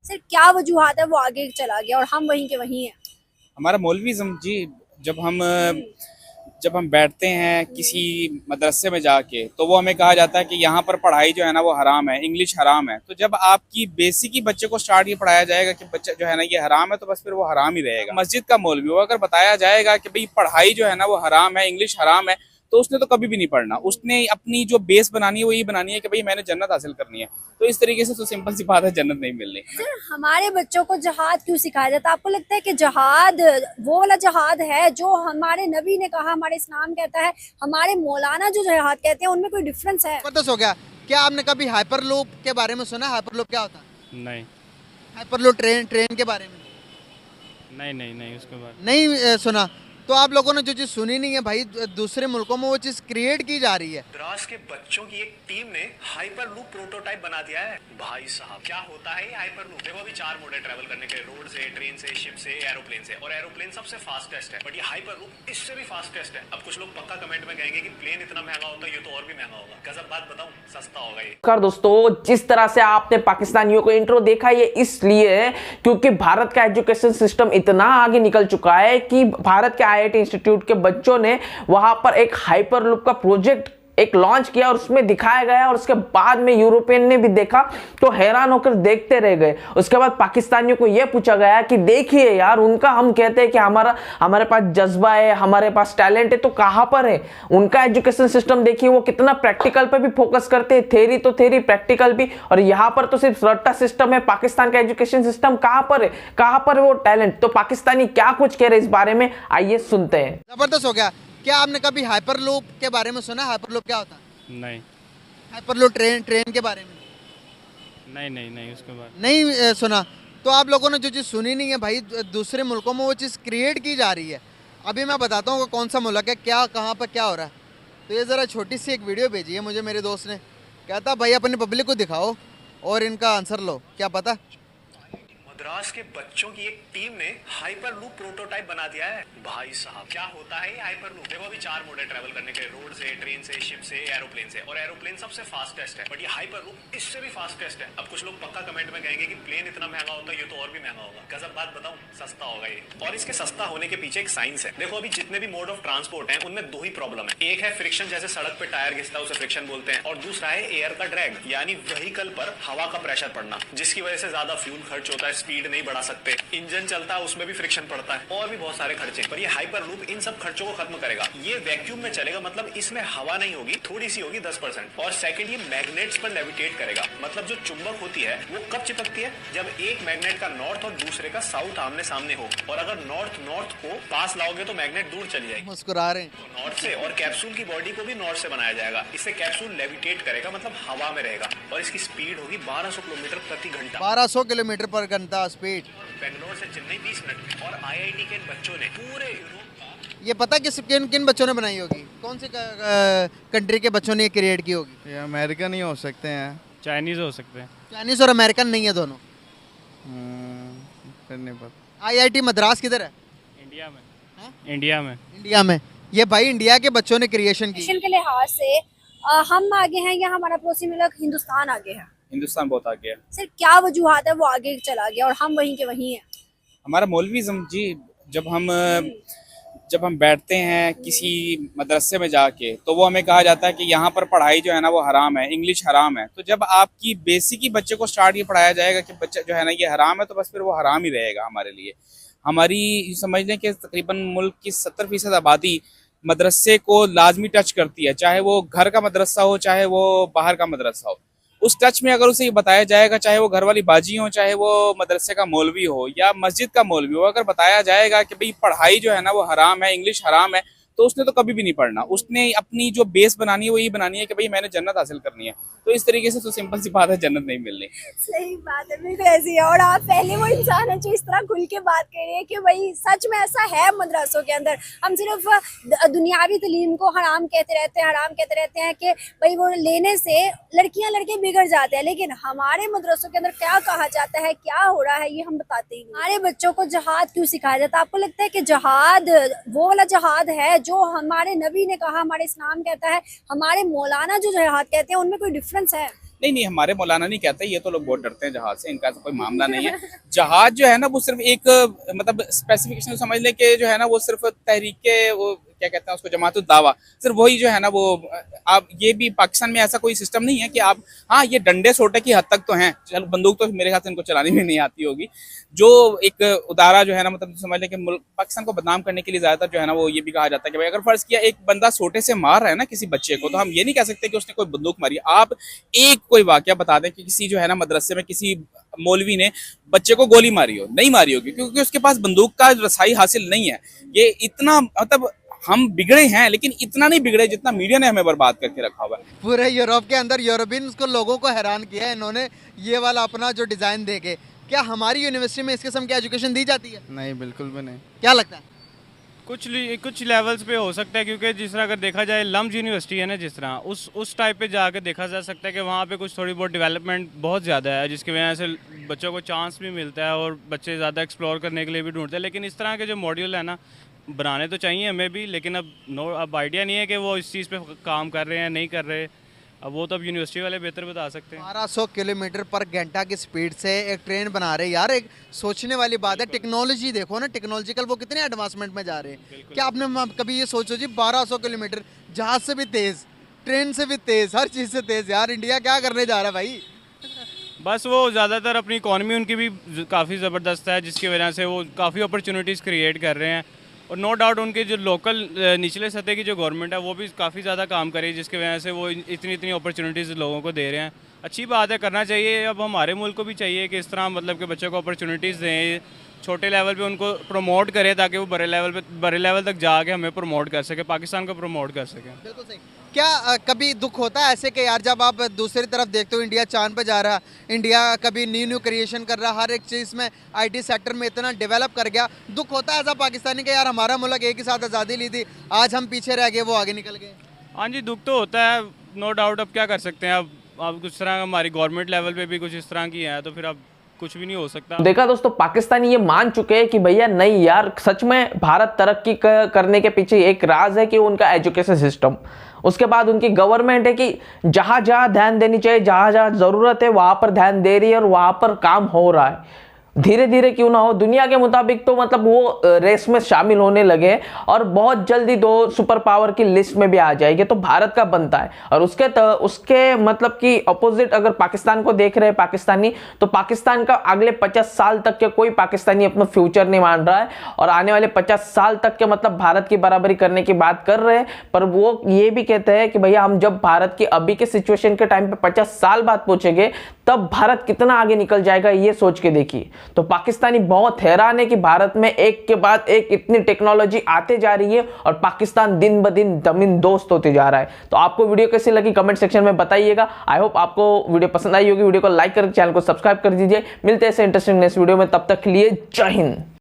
Sir क्या वजूहात है वो आगे चला गया और हम वहीं के वहीं हैं। हमारा मौलवीज़्म जी। जब हम जब हम बैठते हैं किसी मदरसे में जाके तो वो हमें कहा जाता है कि यहाँ पर पढ़ाई जो है ना वो हराम है, इंग्लिश हराम है। तो जब आपकी बेसिक ही बच्चे को स्टार्ट ये पढ़ाया जाएगा कि बच्चा जो है ना ये हराम है, तो बस फिर वो हराम ही रहेगा। मस्जिद का मौलवी हो, अगर बताया जाएगा कि भाई पढ़ाई जो है ना वो हराम है, इंग्लिश हराम है, तो उसने तो कभी भी नहीं पढ़ना। उसने अपनी जो बेस बनानी है वो यही बनानी है कि भाई मैंने जन्नत हासिल करनी है। तो इस तरीके से तो सिंपल सी बात है, जन्नत नहीं मिलनी। सर हमारे बच्चों को जहाद क्यों सिखाया जाता है? आपको लगता है कि जहाद वो वाला जहाद है जो हमारे नबी ने कहा, हमारे इस्लाम कहता है, हमारे मौलाना जो जहाद कहते हैं, उनमें कोई डिफरेंस है? जबरदस्त हो गया। क्या आपने कभी हाइपरलूप के बारे में सुना? हाइपरलूप क्या होता है? नहीं हाइपरलूप ट्रेन ट्रेन के बारे में नहीं नहीं नहीं उसके बाद नहीं सुना? तो आप लोगों ने जो चीज़ सुनी नहीं है भाई, दूसरे मुल्कों में वो चीज़ क्रिएट की जा रही है। मद्रास के बच्चों की एक टीम ने हाइपरलूप प्रोटोटाइप बना दिया है। भाई साहब क्या होता है ये हाइपरलूप? देखो अभी 4 मोड है ट्रैवल करने के, रोड से, ट्रेन से, शिप से, एरोप्लेन से। और एरोप्लेन सबसे फास्टेस्ट है, बट ये हाइपरलूप इससे भी फास्टेस्ट है। अब कुछ लोग पक्का कमेंट में कहेंगे कि प्लेन इतना महंगा होता है, ये तो और भी महंगा होगा। गजब बात बताऊं, सस्ता होगा ये। नमस्कार दोस्तों, जिस तरह से आपने पाकिस्तानियों को इंट्रो देखा, ये इसलिए क्योंकि भारत का एजुकेशन सिस्टम इतना आगे निकल चुका है कि भारत के आईआईटी इंस्टीट्यूट के बच्चों ने वहां पर एक हाइपरलूप का प्रोजेक्ट एक लॉन्च किया और उसमें दिखाया गया। और उसके बाद में यूरोपियन ने भी देखा तो हैरान होकर देखते रह गए। उसके बाद पाकिस्तानियों को यह पूछा गया कि देखिए यार, उनका हम कहते हैं कि हमारे पास जज्बा है, हमारे पास टैलेंट है, तो कहां पर है उनका एजुकेशन सिस्टम? देखिए वो कितना प्रैक्टिकल पे भी फोकस करते हैं, थेरी तो थेरी, प्रैक्टिकल भी। और यहां पर तो सिर्फ रट्टा सिस्टम है। पाकिस्तान का एजुकेशन सिस्टम कहां पर है, कहां पर है वो टैलेंट? तो पाकिस्तानी क्या कुछ कह रहे इस बारे में, आइए सुनते हैं। जबरदस्त हो गया। क्या आपने कभी हाइपरलूप के बारे में सुना? हाइपरलूप क्या होता है? नहीं हाइपरलूप ट्रेन के बारे में नहीं नहीं नहीं उसके बाद नहीं सुना? तो आप लोगों ने जो चीज़ सुनी नहीं है भाई, दूसरे मुल्कों में वो चीज़ क्रिएट की जा रही है। अभी मैं बताता हूँ कौन सा मुल्क है, क्या कहाँ पर क्या हो रहा है। तो ये ज़रा छोटी सी एक वीडियो भेजी है मुझे मेरे दोस्त ने। कहता भाई अपनी पब्लिक को दिखाओ और इनका आंसर लो। क्या पता? मद्रास के बच्चों की एक टीम ने हाइपरलूप प्रोटोटाइप बना दिया है। भाई साहब क्या होता है ये हाइपरलूप? देखो अभी 4 मोड है ट्रैवल करने के, रोड से, ट्रेन से, शिप से, एरोप्लेन से। और एरोप्लेन सबसे फास्टेस्ट है, बट ये हाइपरलूप इससे भी फास्टेस्ट है। अब कुछ लोग पक्का कमेंट में कहेंगे कि प्लेन इतना महंगा होता है, ये तो और भी महंगा होगा। गजब बात बताऊं, सस्ता होगा ये। और इसके सस्ता होने के पीछे एक साइंस है। देखो अभी जितने भी मोड ऑफ ट्रांसपोर्ट हैं उनमें 2 ही प्रॉब्लम है। एक है फ्रिक्शन, जैसे सड़क पे टायर घिसता है उसे फ्रिक्शन बोलते हैं। और दूसरा है एयर का ड्रैग, यानी व्हीकल पर हवा का प्रेशर पड़ना, जिसकी वजह से ज्यादा फ्यूल खर्च होता है, स्पीड नहीं बढ़ा सकते, इंजन चलता है उसमें भी फ्रिक्शन पड़ता है, और भी बहुत सारे खर्चे। पर ये हाइपरलूप इन सब खर्चों को खत्म करेगा। ये वैक्यूम में चलेगा, मतलब इसमें हवा नहीं होगी, थोड़ी सी होगी 10%। और सेकंड, ये मैग्नेट्स पर लेविटेट करेगा। मतलब जो चुंबक होती है वो कब चिपकती है? जब एक मैग्नेट का नॉर्थ और दूसरे का साउथ आमने सामने हो। और अगर नॉर्थ को पास लाओगे तो मैग्नेट दूर चली जाएगी, मुस्कुरा रहे हैं। नॉर्थ से। और कैप्सूल की बॉडी को भी नॉर्थ से बनाया जाएगा। इससे कैप्सूल लेविटेट करेगा, मतलब हवा में रहेगा। और इसकी स्पीड होगी 1200 किलोमीटर प्रति घंटा। 1200 किलोमीटर पर घंटा स्पीड। बेंगलोर से चेन्नई 20 मिनट में। और आईआईटी के बच्चों ने पूरे यूरोप का ये पता किन किन बच्चों ने बनाई होगी? कौन सी कंट्री के बच्चों ने ये क्रिएट की होगी? ये अमेरिकन ही हो सकते हैं। चाइनीज हो सकते हैं। चाइनीज और अमेरिकन नहीं है दोनों? फिर नहीं पता। आईआईटी मद्रास किधर है? इंडिया में हाँ? इंडिया में इंडिया में। ये भाई इंडिया के बच्चों ने क्रिएशन की। एजुकेशन के लिहाज से हम आगे हैं या हमारा पड़ोसी मुल्क हिंदुस्तान आगे है? हिंदुस्तान बहुत आगे है। सर क्या वजूहात है वो आगे चला गया और हम वहीं के वहीं हैं? हमारा मौलवीज़्म जी। जब हम बैठते हैं किसी मदरसे में जाके तो वो हमें कहा जाता है कि यहाँ पर पढ़ाई जो है ना वो हराम है, इंग्लिश हराम है। तो जब आपकी बेसिक ही बच्चे को स्टार्ट ये पढ़ाया जाएगा कि बच्चा जो है ना ये हराम है, तो बस फिर वो हराम ही रहेगा हमारे लिए। हमारी समझ लें कि तकरीबन मुल्क की 70% आबादी मदरसे को लाजमी टच करती है, चाहे वो घर का मदरसा हो, चाहे वो बाहर का मदरसा हो। उस टच में अगर उसे ये बताया जाएगा, चाहे वो घर वाली बाजी हो, चाहे वो मदरसे का मौलवी हो या मस्जिद का मौलवी हो, अगर बताया जाएगा कि भाई पढ़ाई जो है ना वो हराम है, इंग्लिश हराम है, तो उसने तो कभी भी नहीं पढ़ना। उसने अपनी जो बेस बनानी है वो यही बनानी है कि भाई मैंने जन्नत हासिल करनी है। तो इस तरीके से तो सिंपल सी बात है, जन्नत नहीं मिलनी। सही बात है, बिल्कुल ऐसी है। और आप पहले वो इंसान है जो इस तरह खुल के बात कर रहे हैं कि भाई सच में ऐसा है मदरसों के अंदर। हम सिर्फ दुनियावी तालीम को हराम कहते रहते हैं, हराम कहते रहते हैं कि भाई वो लेने से लड़कियां लड़के बिगड़ जाते हैं, लेकिन हमारे मदरसों के अंदर क्या कहा जाता है, क्या हो रहा है, ये हम बताते ही नहीं। हमारे बच्चों को जहाद क्यों सिखाया जाता है? आपको लगता है कि जहाद वो वाला जहाद है जो हमारे नबी ने कहा, हमारे इस्लाम कहता है, हमारे मौलाना जो जहाद कहते हैं, उनमें कोई डिफरेंस है? नहीं, हमारे मौलाना नहीं कहते, ये तो लोग बहुत डरते हैं जहाज से, इनका ऐसा कोई मामला नहीं है। जहाज जो है ना वो सिर्फ एक मतलब स्पेसिफिकेशन समझ ले कि जो है ना वो सिर्फ तहरीके वो क्या कहते हैं उसको जमातुल दावा, सिर्फ वही जो है ना वो आप ये भी पाकिस्तान में ऐसा कोई सिस्टम नहीं है कि आप हाँ ये डंडे सोटे की हद तक तो हैं, चल बंदूक तो मेरे ख्याल से इनको चलानी भी नहीं आती होगी। जो एक उदारा जो है ना मतलब समझ लें कि पाकिस्तान को बदनाम करने के लिए ज्यादातर जो है ना वो ये भी कहा जाता है कि भाई अगर फर्ज किया एक बंदा सोटे से मार रहा है ना किसी बच्चे को, तो हम ये नहीं कह सकते कि उसने कोई बंदूक मारी। आप एक कोई वाकया बता दें कि किसी जो है ना मदरसे में किसी मौलवी ने बच्चे को गोली मारी हो, नहीं मारी होगी क्योंकि उसके पास बंदूक का रसाई हासिल नहीं है। ये इतना मतलब हम बिगड़े हैं लेकिन इतना नहीं बिगड़े जितना मीडिया ने हमें बर्बाद करके रखा हुआ है। पूरे यूरोप के अंदर यूरोपियन को लोगों को हैरान किया है इन्होंने ये वाला अपना जो डिज़ाइन देके। क्या हमारी यूनिवर्सिटी में इस किस्म की एजुकेशन दी जाती है? नहीं, बिल्कुल भी नहीं। क्या लगता है? कुछ लेवल्स पे हो सकता है, क्योंकि जिस तरह अगर देखा जाए लम्स यूनिवर्सिटी है ना, जिस तरह उस टाइप पे जाके देखा जा सकता है कि वहाँ पे कुछ थोड़ी बहुत डेवलपमेंट बहुत ज़्यादा है, जिसकी वजह से बच्चों को चांस भी मिलता है और बच्चे ज़्यादा एक्सप्लोर करने के लिए भी ढूंढते हैं। लेकिन इस तरह के जो मॉड्यूल है ना बनाने तो चाहिए हमें भी, लेकिन अब आइडिया नहीं है कि वो इस चीज़ पे काम कर रहे हैं नहीं कर रहे। अब वो तो अब यूनिवर्सिटी वाले बेहतर बता सकते हैं। 1200 किलोमीटर पर घंटा की स्पीड से एक ट्रेन बना रहे हैं यार, एक सोचने वाली बात है। टेक्नोलॉजी देखो ना, टेक्नोलॉजिकल वो कितने एडवांसमेंट में जा रहे हैं। क्या आपने कभी ये सोचो जी 1200 किलोमीटर, जहाज से भी तेज़, ट्रेन से भी तेज़, हर चीज़ से तेज़। यार इंडिया क्या करने जा रहा है भाई? बस वो ज़्यादातर अपनी इकॉनमी उनकी भी काफ़ी ज़बरदस्त है, जिसकी वजह से वो काफ़ी अपॉर्चुनिटीज़ क्रिएट कर रहे हैं। और नो डाउट उनके जो लोकल निचले सतह की जो गवर्नमेंट है वो भी काफ़ी ज़्यादा काम करे, जिसकी वजह से वो इतनी अपॉर्चुनिटीज़ लोगों को दे रहे हैं। अच्छी बात है, करना चाहिए। अब हमारे मुल्क को भी चाहिए कि इस तरह मतलब कि बच्चों को अपॉर्चुनिटीज़ दें, छोटे लेवल पे उनको प्रमोट करें ताकि वो बड़े लेवल तक जाके हमें प्रमोट कर सके, पाकिस्तान को प्रमोट कर सकें। बिल्कुल सही। क्या कभी दुख होता है ऐसे कि यार जब आप दूसरी तरफ देखते हो इंडिया चांद पे जा रहा, इंडिया कभी न्यू क्रिएशन कर रहा, हर एक चीज़ में आईटी सेक्टर में इतना डेवलप कर गया, दुख होता है ऐसा पाकिस्तानी के यार हमारा मुल्क एक ही साथ आज़ादी ली थी, आज हम पीछे रह गए, वो आगे निकल गए? हाँ जी, दुख तो होता है, नो डाउट। अब क्या कर सकते हैं, अब कुछ तरह हमारी गवर्नमेंट लेवल पे भी कुछ इस तरह की है, तो फिर अब कुछ भी नहीं हो सकता। देखा दोस्तों, पाकिस्तानी ये मान चुके हैं कि भैया नहीं यार, सच में भारत तरक्की करने के पीछे एक राज है कि उनका एजुकेशन सिस्टम, उसके बाद उनकी गवर्नमेंट है कि जहां जहां ध्यान देनी चाहिए, जहां जहां जरूरत है वहां पर ध्यान दे रही है और वहां पर काम हो रहा है। धीरे धीरे क्यों ना हो, दुनिया के मुताबिक तो मतलब वो रेस में शामिल होने लगे और बहुत जल्दी 2 सुपर पावर की लिस्ट में भी आ जाएगी, तो भारत का बनता है। और उसके मतलब कि अपोजिट अगर पाकिस्तान को देख रहे हैं पाकिस्तानी, तो पाकिस्तान का अगले 50 साल तक के कोई पाकिस्तानी अपना फ्यूचर नहीं मान रहा है और आने वाले 50 साल तक के मतलब भारत की बराबरी करने की बात कर रहे हैं। पर वो ये भी कहते हैं कि भैया हम जब भारत की अभी के सिचुएशन के टाइम पे 50 साल बाद पहुंचेंगे तब भारत कितना आगे निकल जाएगा, ये सोच के देखिए। तो पाकिस्तानी बहुत हैरान है कि भारत में एक के बाद एक इतनी टेक्नोलॉजी आते जा रही है और पाकिस्तान दिन ब दिन जमीन दोस्त होते जा रहा है। तो आपको वीडियो कैसी लगी कमेंट सेक्शन में बताइएगा। आई होप आपको वीडियो पसंद आई होगी। वीडियो को लाइक करके चैनल को सब्सक्राइब कर दीजिए। मिलते हैं ऐसे इंटरेस्टिंग नेक्स्ट वीडियो में, तब तक के लिए जय हिंद।